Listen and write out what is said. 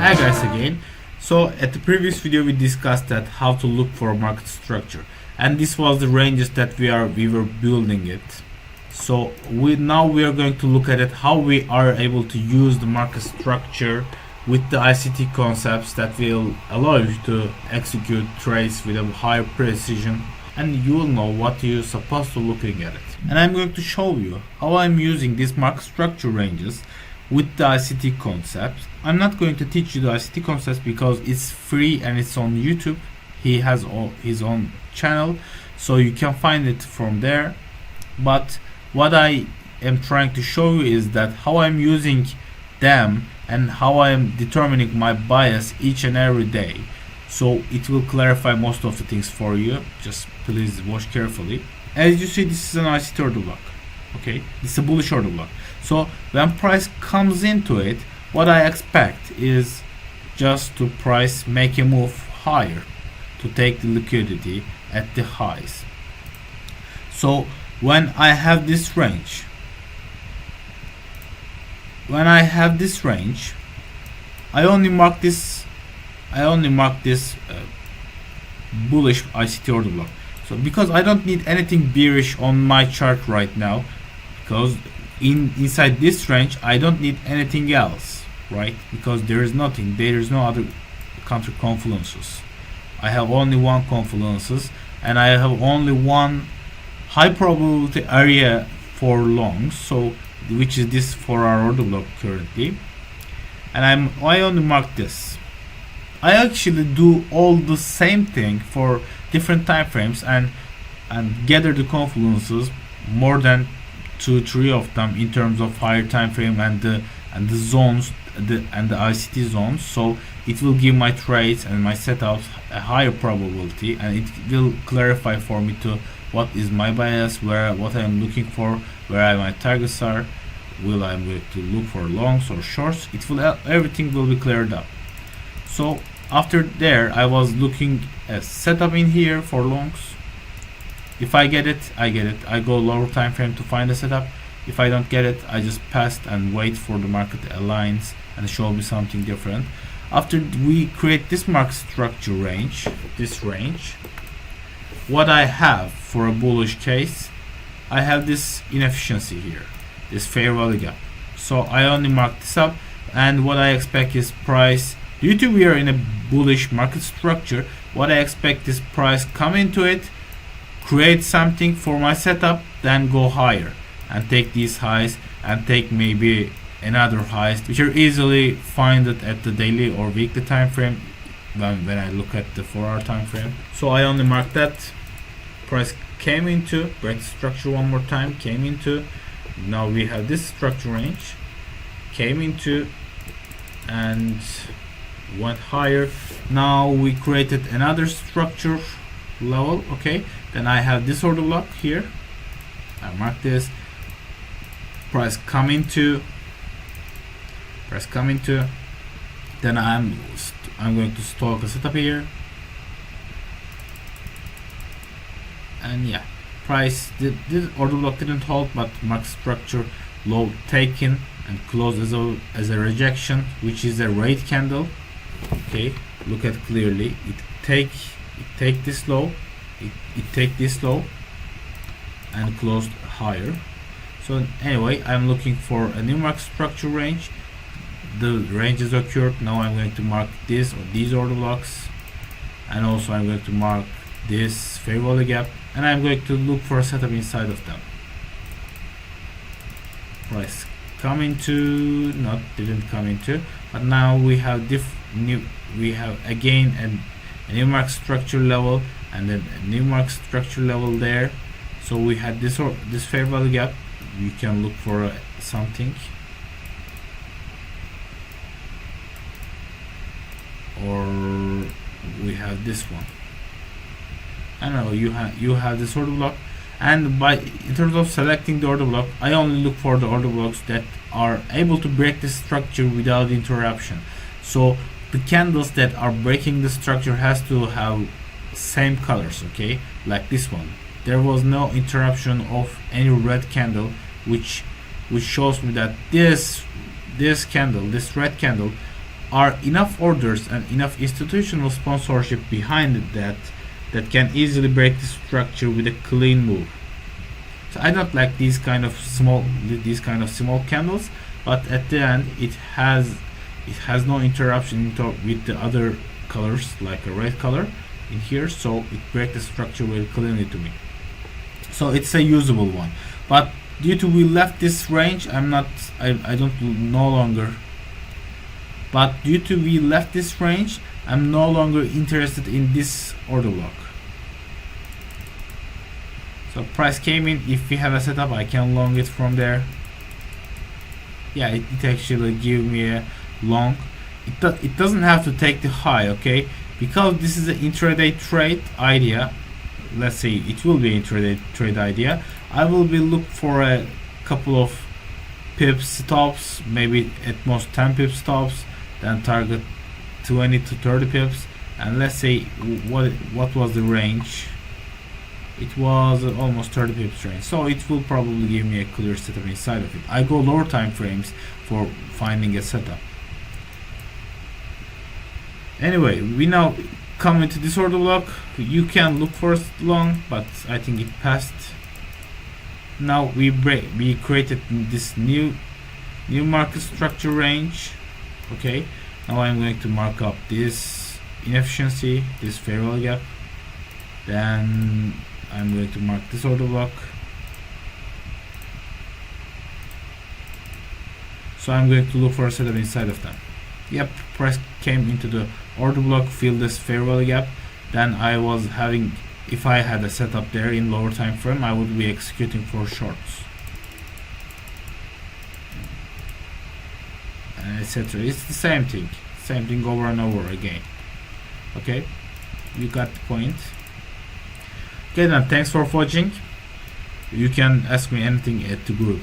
Hi guys again. So at the previous video we discussed that how to look for market structure, and this was the ranges that we were building it. So now we are going to look at it how we are able to use the market structure with the ICT concepts that will allow you to execute trades with a higher precision, and you will know what you're supposed to looking at it. And I'm going to show you how I'm using these market structure ranges with the ICT concepts. I'm not going to teach you the ICT concepts because it's free and it's on YouTube. He has his own channel, so you can find it from there. But what I am trying to show you is that how I'm using them and how I am determining my bias each and every day. So it will clarify most of the things for you. Just please watch carefully. As you see, this is an ICT order block. Okay, this is a bullish order block. So when price comes into it, what I expect is just to price make a move higher to take the liquidity at the highs. So when I have this range, I only mark this bullish ICT order block. So because I don't need anything bearish on my chart right now, because inside this range I don't need anything else, right? Because there is no other counter confluences. I have only one confluences, and I have only one high probability area for longs, so which is this for our order block currently. And I only mark this. I actually do all the same thing for different time frames and gather the confluences, more than 2-3 of them in terms of higher time frame and the zones and the ICT zones. So it will give my trades and my setups a higher probability, and it will clarify for me to what is my bias, what I am looking for, where my targets are, will I am going to look for longs or shorts. Everything will be cleared up. So after there, I was looking at setup in here for longs. If I get it, I get it. I go lower time frame to find the setup. If I don't get it, I just pass and wait for the market aligns and show me something different. After we create this market structure range, what I have for a bullish case, I have this inefficiency here, this fair value gap. So I only mark this up, and what I expect is price, due to we are in a bullish market structure, what I expect is price come into it, create something for my setup, then go higher and take these highs and take maybe another highs, which are easily find it at the daily or weekly time frame when I look at the 4-hour time frame. So I only mark that price came into, break the structure one more time, came into, now we have this structure range, came into and went higher. Now we created another structure level. Okay, then I have this order block here, I mark this, price come into, then I'm going to stalk a setup here, and yeah, price this order block didn't hold, but market structure low taken and closed as a rejection, which is a red candle. Okay, look at clearly, it take this low, it take this low and closed higher. So anyway, I'm looking for a new market structure range. The range is occurred. Now I'm going to mark this or these order blocks, and also I'm going to mark this fair value gap, and I'm going to look for a setup inside of them. Price come into, didn't come into, but now we have again a new market structure level and then a new market structure level there. So we had this fair value gap. You can look for something, or we have this one. I don't know, you have this order block, and in terms of selecting the order block, I only look for the order blocks that are able to break the structure without interruption. So the candles that are breaking the structure has to have same colors. Okay, like this one, there was no interruption of any red candle, which shows me that this red candle are enough orders and enough institutional sponsorship behind it that can easily break the structure with a clean move. So I don't like these kind of small candles, but at the end it has no interruption with the other colors like a red color in here, so it breaks the structure very cleanly to me. So it's a usable one. But due to we left this range, I don't no longer. But due to we left this range, I'm no longer interested in this order block. So price came in. If we have a setup, I can long it from there. Yeah, it actually give me a long. It doesn't have to take the high, okay? Because this is an intraday trade idea. Let's say it will be intraday trade idea. I will be look for a couple of pips stops, maybe at most 10 pip stops, then target 20 to 30 pips, and let's say what was the range. It was almost 30 pips range, so it will probably give me a clear setup inside of it. I go lower time frames for finding a setup. Anyway, we now come into this order block. You can look for long, but I think it passed. Now we created this new market structure range. Okay, now I'm going to mark up this inefficiency, this fair value gap. Then I'm going to mark this order block. So I'm going to look for a setup inside of them. Yep, price came into the order block, filled this fair value gap. Then I was having, if I had a setup there in lower time frame, I would be executing for shorts, and etc. It's the same thing over and over again. Okay, you got the point. Okay, then thanks for watching. You can ask me anything at the group.